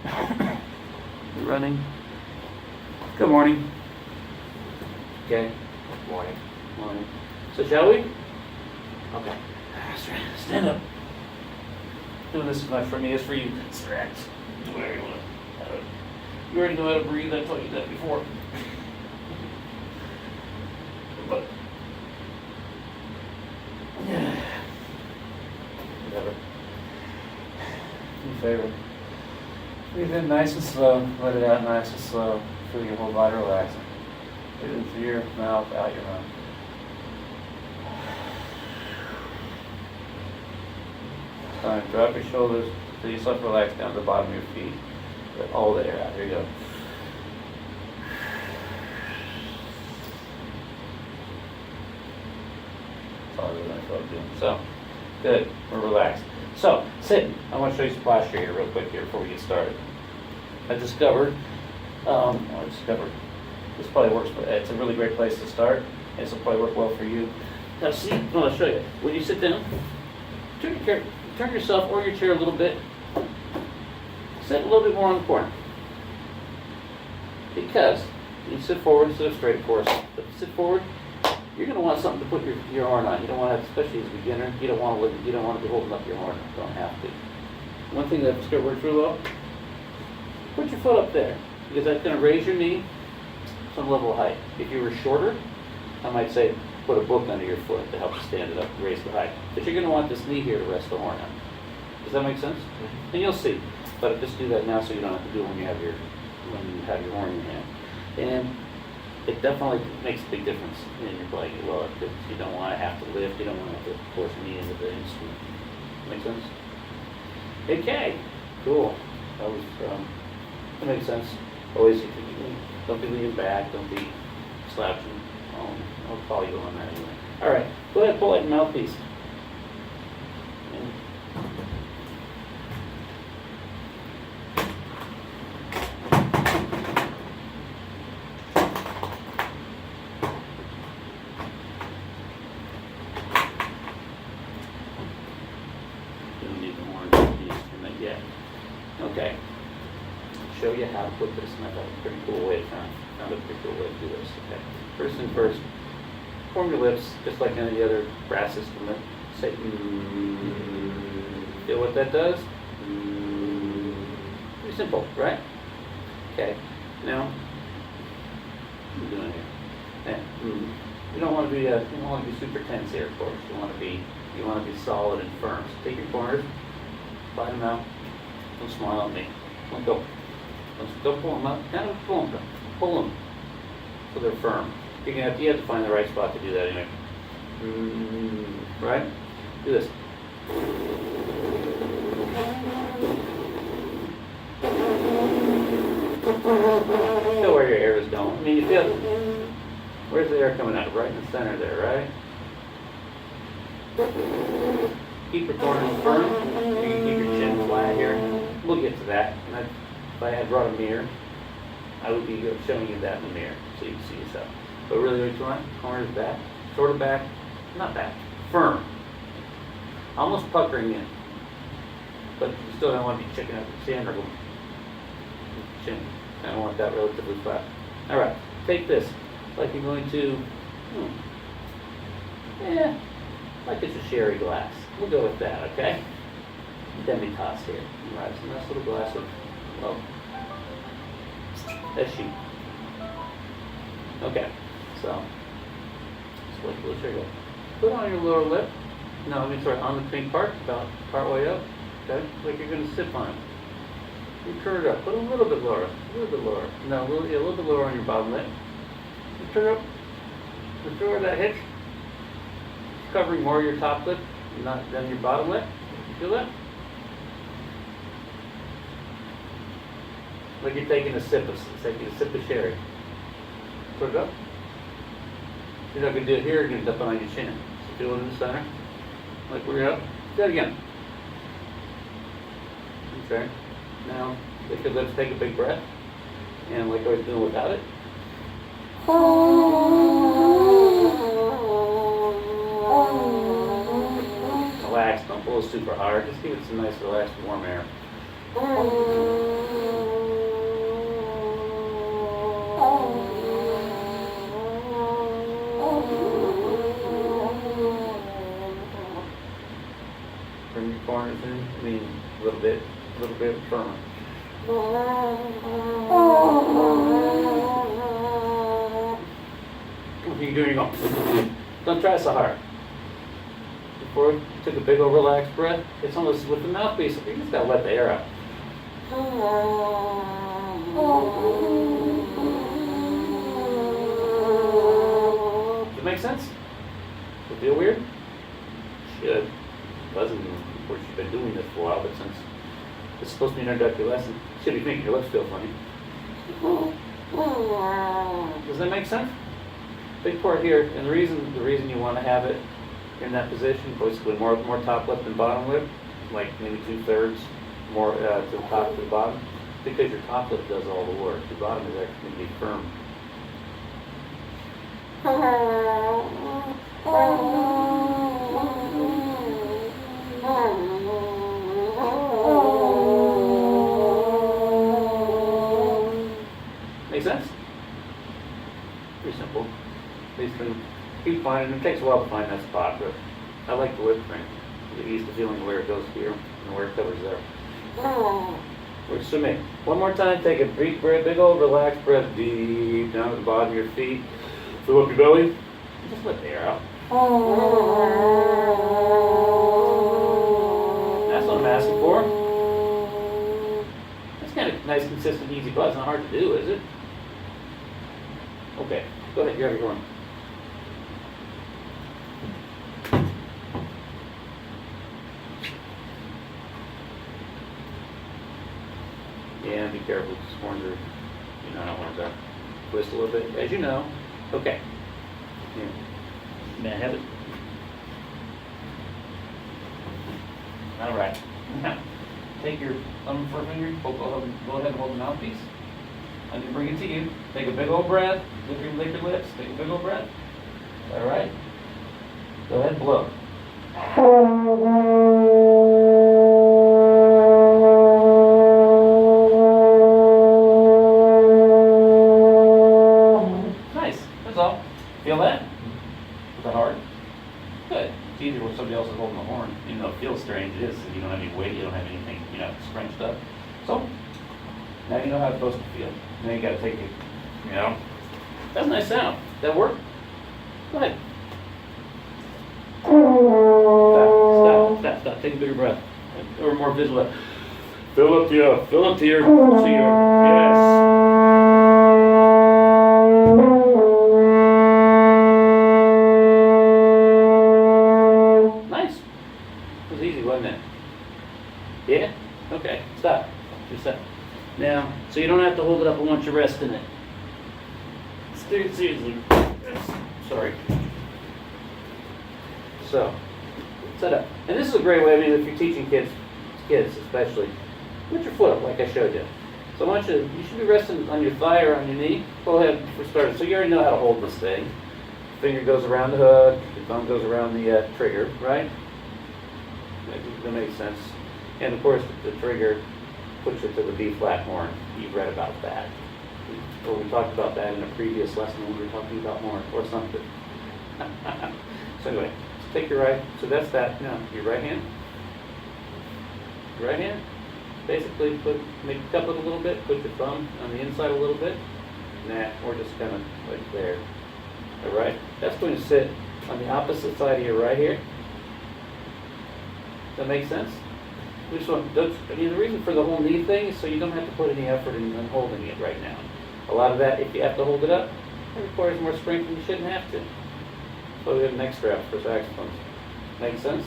You running? Good morning. Okay. Morning. Morning. So shall we? Okay. Stand up. Doing this is not for me, it's for you. Stretch. You already know how to breathe, I told you that before. But, yeah. Whatever. Your favorite. Breathe in nice and slow, let it out nice and slow. Feel your whole body relaxing. Breathe in through your mouth, out your mouth. Time. Drop your shoulders, feel yourself relax down to the bottom of your feet. Let all the air out. Here you go. That's all I really feel like doing. So, good. We're relaxed. So, sitting. I want to show you some posture here real quick here before we get started. I discovered, this probably works, it's a really great place to start. This will probably work well for you. Now see, I'll show you. When you sit down, turn yourself or your chair a little bit. Sit a little bit more on the corner. Because you sit forward instead of straight, of course. But sit forward, you're going to want something to put your horn on. You don't want to, especially as a beginner, you don't want to be holding up your horn. You don't have to. One thing that's going to work really well, put your foot up there. Because that's going to raise your knee some level of height. If you were shorter, I might say put a book under your foot to help you stand it up, raise the height. But you're going to want this knee here to rest the horn on. Does that make sense? Mm-hmm. And you'll see. But just do that now so you don't have to do it when you have your horn in your hand. And it definitely makes a big difference in your playing as well. Because you don't want to have to lift. You don't want to have to force knee into the instrument. Make sense? Okay. Cool. That makes sense. Always, don't be leaning back. Don't be slouching. I'll call you on that anyway. All right, go ahead, pull out your mouthpiece. You don't need the horn to the instrument yet. Okay. Show you how to put this, and I found a pretty cool way to do this. Okay. First thing first, form your lips just like any other brass instrument. Say feel what that does? Pretty simple, right? Okay. Now, what are you doing here? You don't want to be super tense here, of course. You want to be solid and firm. So take your corners, slide them out. Don't smile at me. Don't go. Don't pull them up. Kind of pull them so they're firm. You have to find the right spot to do that anyway. Right? Do this. Feel where your air is going. I mean, you feel, where's the air coming out? Right in the center there, right? Keep your corners firm. You can keep your chin flat here. We'll get to that. And if I had brought a mirror, I would be showing you that in the mirror so you can see yourself. But really what you want, corners back, sort of back, not back, firm. Almost puckering in. But you still don't want to be checking out the chin or chin. I don't want that relatively flat. Alright, take this. Like you're going to, like it's a sherry glass. We'll go with that, okay? Demi-tasse here. Alright, so nice little glass of, well, that's sheep. Okay, so, let's go. Put on your lower lip. No, I mean, sorry, on the pink part, about part way up. Okay, like you're going to sip on it. You turn it up. Put a little bit lower. No, a little bit lower on your bottom lip. You turn up. The door of that hitch. It's covering more of your top lip, not than your bottom lip. Feel that? Like you're taking a sip of sherry. Put it up. You're not going to do it here, you're going to dump it on your chin. So feel it in the center. Like we're up. Do that again. Okay. Now, lick your lips, take a big breath. And like I was doing without it. Relax, don't blow super hard. Just give it some nice, relaxed, warm air. mean a little bit firmer. If you're doing, you go, don't try so hard. Before you took a big old relaxed breath, it's almost with the mouthpiece, you just gotta let the air out. Does it make sense? Does it feel weird? Should. Doesn't, of course, you've been doing this for a while, but since it's supposed to be an introductory lesson, you should be making your lips feel funny. Does that make sense? Big part here, and the reason you want to have it in that position, basically more top lip than bottom lip, like maybe 2/3 more to the top to the bottom, because your top lip does all the work. Your bottom is actually going to be firm. Make sense? Pretty simple. Basically, keep finding it. It takes a while to find that spot, but I like the lip print. Get used to feeling where it goes here and where it covers there. Works for me. One more time, take a deep breath, big old relaxed breath deep down to the bottom of your feet. Fill up your belly. Just let the air out. That's what I'm asking for. That's kind of nice, consistent, easy buzz. Not hard to do, is it? Okay, go ahead. You're going. Yeah, be careful. These horns are, you know how horns are. Twist a little bit, as you know. Okay. Here. May I have it? All right. Now, take your thumb and forefinger. Go ahead and hold the mouthpiece. I'm going to bring it to you. Take a big old breath. Lick your lips. Take a big old breath. All right. Go ahead and blow. Nice. That's all. Feel that? Is that hard? Good. It's easier when somebody else is holding the horn. Even though it feels strange, it is. You don't have any weight. You don't have anything, scrunched up. So, now you know how it's supposed to feel. Now you got to take it, That's a nice sound. That work? Go ahead. Stop. Take a bigger breath. Or more visual. Fill up to your, yes. Nice. It was easy, wasn't it? Yeah? Okay, stop. Just stop. Now, so you don't have to hold it up and want you resting it. Seriously. Sorry. So, set up. And this is a great way, if you're teaching kids especially, put your foot up like I showed you. So I want you should be resting on your thigh or on your knee. Go ahead for starters. So you already know how to hold this thing. Finger goes around the hook, the thumb goes around the trigger, right? That makes sense. And of course, the trigger puts it to the B flat horn. You've read about that. Or we talked about that in a previous lesson when we were talking about horn or something. So anyway, so take your right. So that's that. Now, your right hand. Your right hand. Basically, make a cup it a little bit. Put your thumb on the inside a little bit. Or just kind of like there. All right. That's going to sit on the opposite side of your right here. Does that make sense? We just want, the reason for the whole knee thing is so you don't have to put any effort in holding it right now. A lot of that, if you have to hold it up, it requires more strength than you shouldn't have to. So we have neck straps for saxophones. Make sense?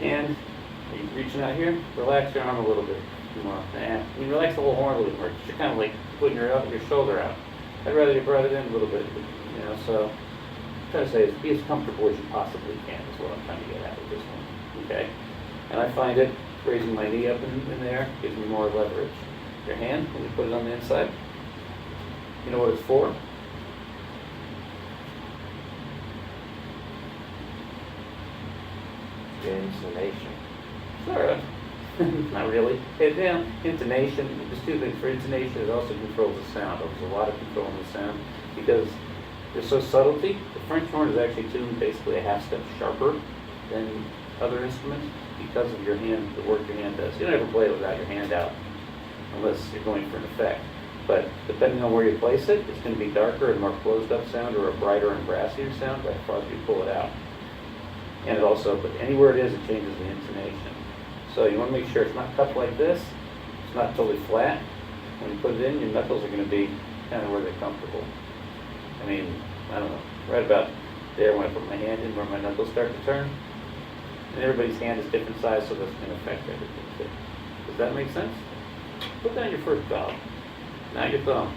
And are you reaching out here? Relax your arm a little bit more. Relax the whole horn a little more. You're kind of like putting your shoulder out. I'd rather you brought it in a little bit, so I'm trying to say is be as comfortable as you possibly can is what I'm trying to get at with this one. Okay? And I find it raising my knee up in there gives me more leverage. Your hand, when you put it on the inside, you know what it's for? Intonation. Sort of. Not really. Intonation, there's two things. For intonation, it also controls the sound. There's a lot of control in the sound because there's so subtlety. The French horn is actually tuned basically a half step sharper than other instruments because of your hand, the work your hand does. You don't ever play it without your hand out unless you're going for an effect. But depending on where you place it, it's going to be darker and more closed up sound or a brighter and brassier sound by far as you pull it out. And it also, but anywhere it is, it changes the intonation. So you want to make sure it's not cupped like this. It's not totally flat. When you put it in, your knuckles are going to be kind of where they're comfortable. I mean, I don't know, right about there when I put my hand in where my knuckles start to turn. And everybody's hand is different size, so that's going to affect everything too. Does that make sense? Put down your first valve. Now your thumb.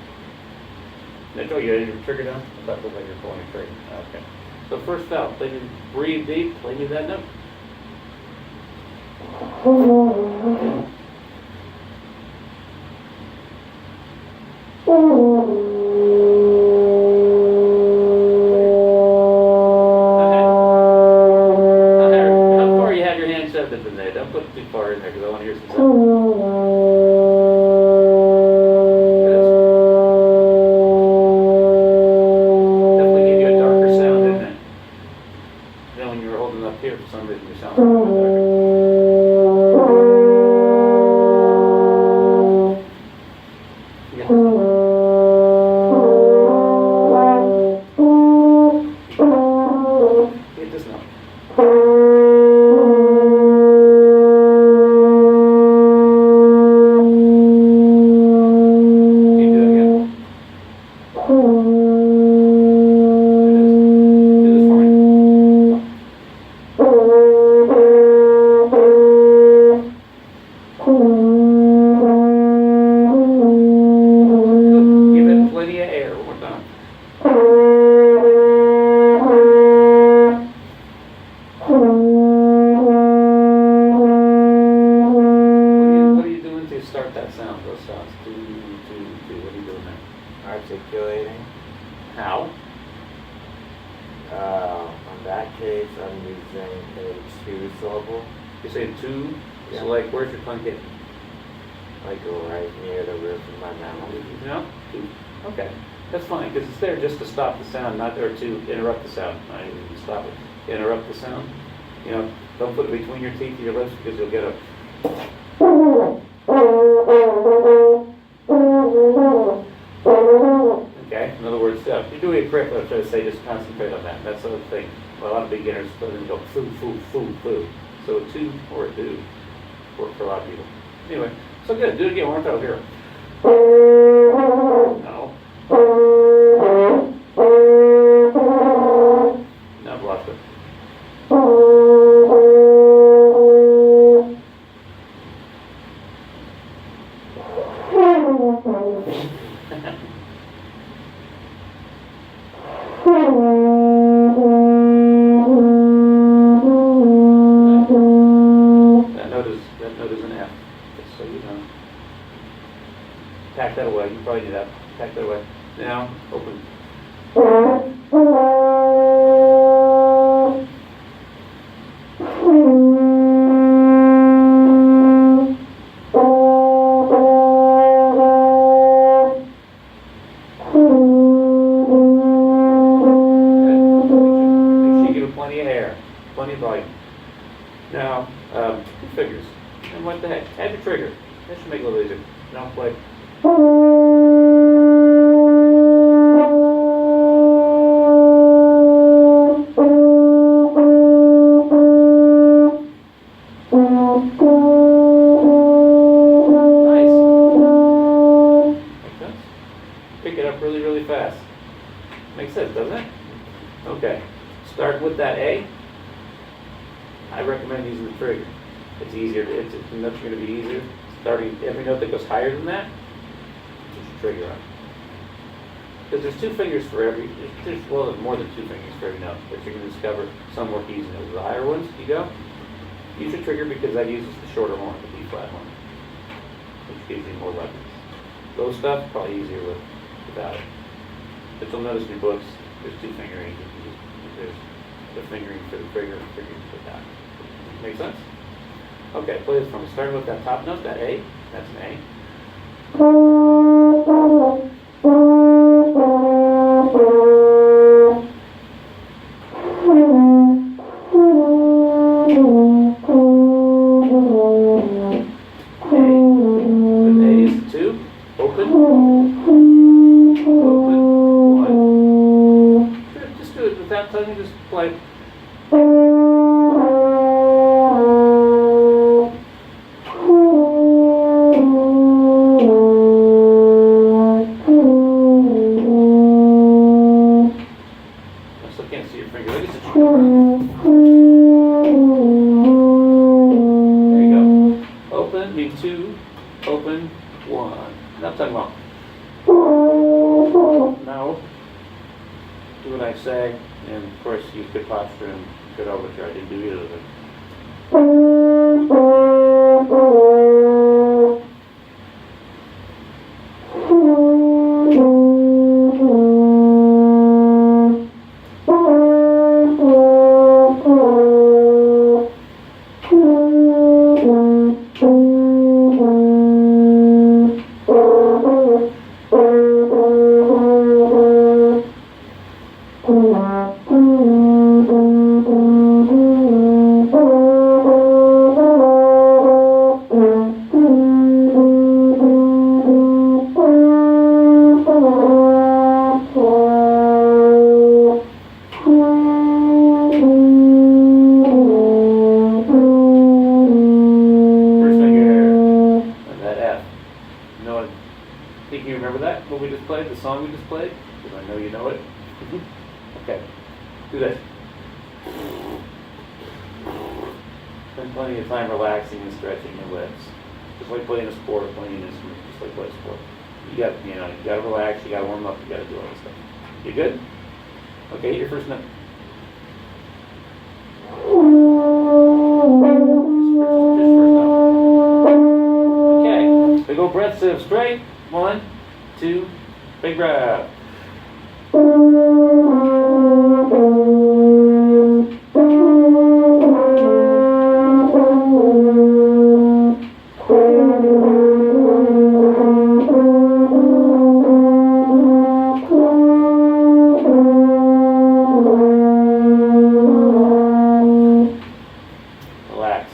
Nittler, you had your trigger down? I thought it looked like you're pulling your trigger. Okay. So first valve, breathe deep, play me that note. How far you have your hand shoved up in there? Don't put it too far in there because I want to hear some sound. Definitely give you a darker sound, didn't it? Then when you were holding up here, for some reason you sound a little bit darker. You got get this note. Can you do it again? Do this for me. Good. Give it plenty of air. One more time. What are you doing to start that sound? Those sounds. Do. What are you doing there? Articulating. How? In that case, I'm using a 2-syllable, You're saying two? Yeah. So like, where's your tongue hitting? like right near the roof of my mouth. No? Two. Okay. That's fine, because it's there just to stop the sound, not there to interrupt the sound. Not even to stop it. Interrupt the sound. You know, don't put it between your teeth and your lips because you'll get a... Okay, in other words, you're doing it correctly. I'm trying to say just concentrate on that. That's the other thing. Well, a lot of beginners go foo, foo, foo, foo. So a two or a do work for a lot of people. Anyway, so good. Do it again. One more time. Here. No. No, I've lost it. That note is an F, just so you know. Pack that away. You probably do that. Pack that away. Now, open. Make sure you give it plenty of air, plenty of volume. Now, two fingers. And what the heck? Add your trigger. That should make it a little easier. Now play. Nice. Makes sense? Pick it up really, really fast. Makes sense, doesn't it? Okay. Start with that A. I recommend using the trigger. It's easier. The notes are going to be easier. Starting every note that goes higher than that, put your trigger on. Because there's two fingers for every. There's more than two fingers for every note. But you're going to discover some work easy notes. The higher ones, you go. Use your trigger because that uses the shorter horn, the B flat horn, which gives you more leverage. Those stuff probably easier without it. But you'll notice in your books there's two fingering. There's the fingering for the trigger and the fingering for that. Make sense? Okay, play this from starting with that top note, that A. That's an A. I'm talking about. No. Do what I say, and of course, use good posture and good overture. I didn't do either of them. Think you remember that, what we just played, the song we just played? Because I know you know it. Okay, do this. Spend plenty of time relaxing and stretching your lips. Just like playing a sport, playing an instrument, just like playing a sport. You got to relax, you got to warm up, you got to do all this stuff. You good? Okay, hit your first note. Just first note. Okay, big old breath, sit up straight. 1, 2, big breath. Relax.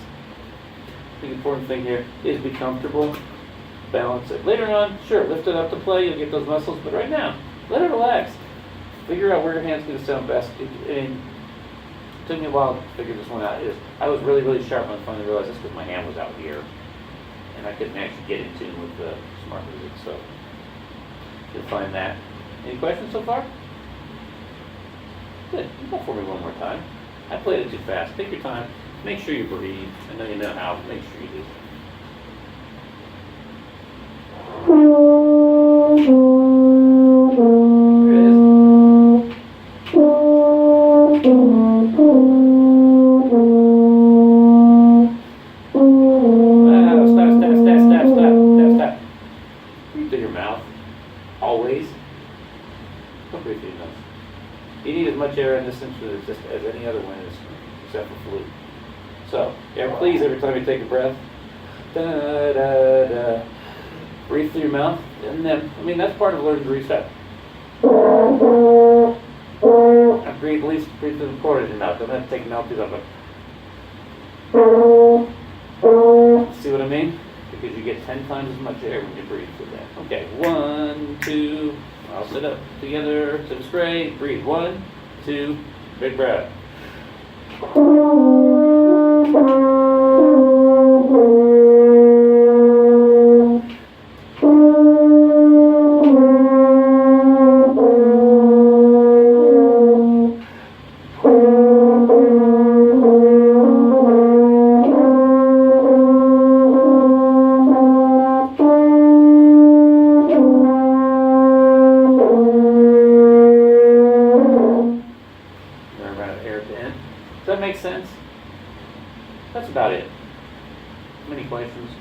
The important thing here is be comfortable. Balance it. Later on, sure, lift it up to play, you'll get those muscles, but right now, let it relax. Figure out where your hand's going to sound best. It took me a while to figure this one out. I was really, really sharp when I finally realized this because my hand was out here, and I couldn't actually get in tune with the smart music, so you'll find that. Any questions so far? Good. You go for me one more time. I played it too fast. Take your time. Make sure you breathe. I know you know how. Make sure you do. Stop. Breathe through your mouth. Always. Don't breathe through your nose. You need as much air in this instrument as any other wind instrument, except for flute. So, please, every time you take a breath, da-da-da. Breathe through your mouth, and then, that's part of learning to reset. Now breathe through the corner of your mouth. Don't have to take a mouthpiece off it. See what I mean? Because you get 10 times as much air when you breathe through that. Okay, 1, 2, I'll sit up together, sit up straight, breathe. 1, 2, big breath. Does that make sense? That's about it. Any questions?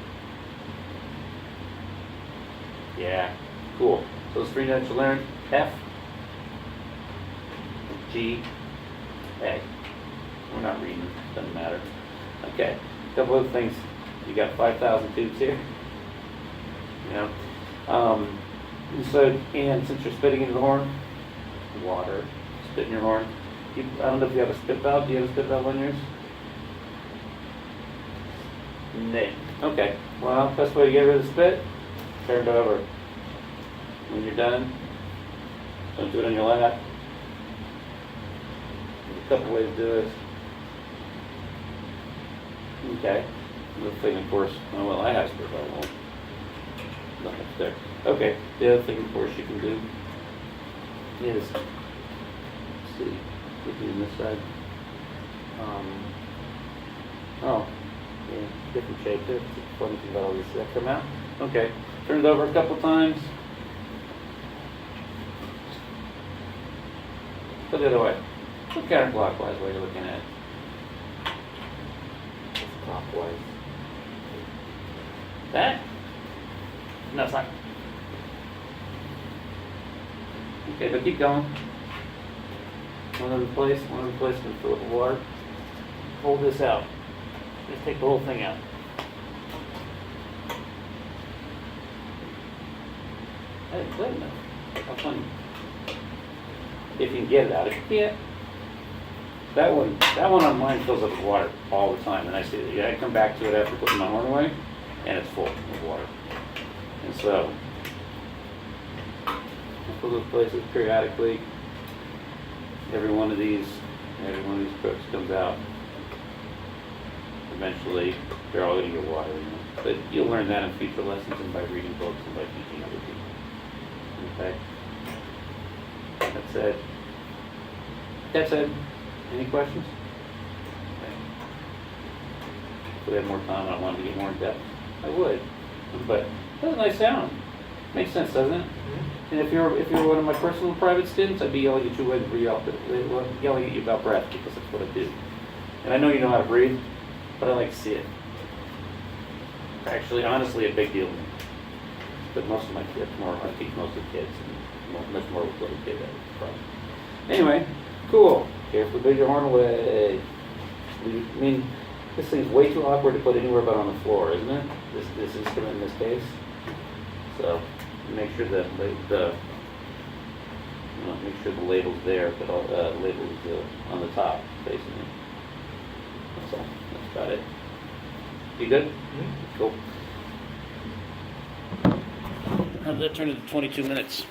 Yeah, cool. So those 3 notes you learned: F, G, A. We're not reading, doesn't matter. Okay, a couple other things. You got 5,000 tubes here. And since you're spitting into the horn, water, spit in your horn. I don't know if you have a spit valve. Do you have a spit valve on yours? No. Okay. Well, best way to get rid of the spit, turn it over. When you're done, don't do it on your lap. There's a couple ways to do this. Okay. The thing, of course, I have spit valve. Well, nothing there. Okay. The other thing, of course, you can do is, let's see. On this side. Yeah, different shape there. Funny thing about all these that come out. Okay, Turn it over a couple times. Go the other way. Look counterclockwise while you're looking at it. It's clockwise. That? No, it's not. Okay, but keep going. One other place can fill it with water. Hold this out. Just take the whole thing out. Hey, good enough. How funny. If you can get it out. If you can't, that one on mine fills up with water all the time, and I see it. Yeah, I come back to it after putting my horn away, and it's full of water. And so, I fill those places periodically. Every one of these crooks comes out. Eventually, they're all going to get water. You know? But you'll learn that in future lessons and by reading books and by teaching other people. Okay. That's it. Any questions? Okay. If we had more time and I wanted to get more in depth, I would. But that's a nice sound. Makes sense, doesn't it? And if you're one of my personal private students, I'd be yelling at you yelling at you about breath because that's what I do. And I know you know how to breathe, but I like to see it. Actually, honestly, a big deal to me. But most of my kids, I teach most of the kids, and much more with little kids. Anyway, cool. Carefully put your horn away. I mean, this thing's way too awkward to put anywhere but on the floor, isn't it? This instrument in this case. So make sure that make sure the label's there, but all labels on the top, basically. That's all. That's about it. You good? Mm-hmm. Cool. How did that turn into 22 minutes?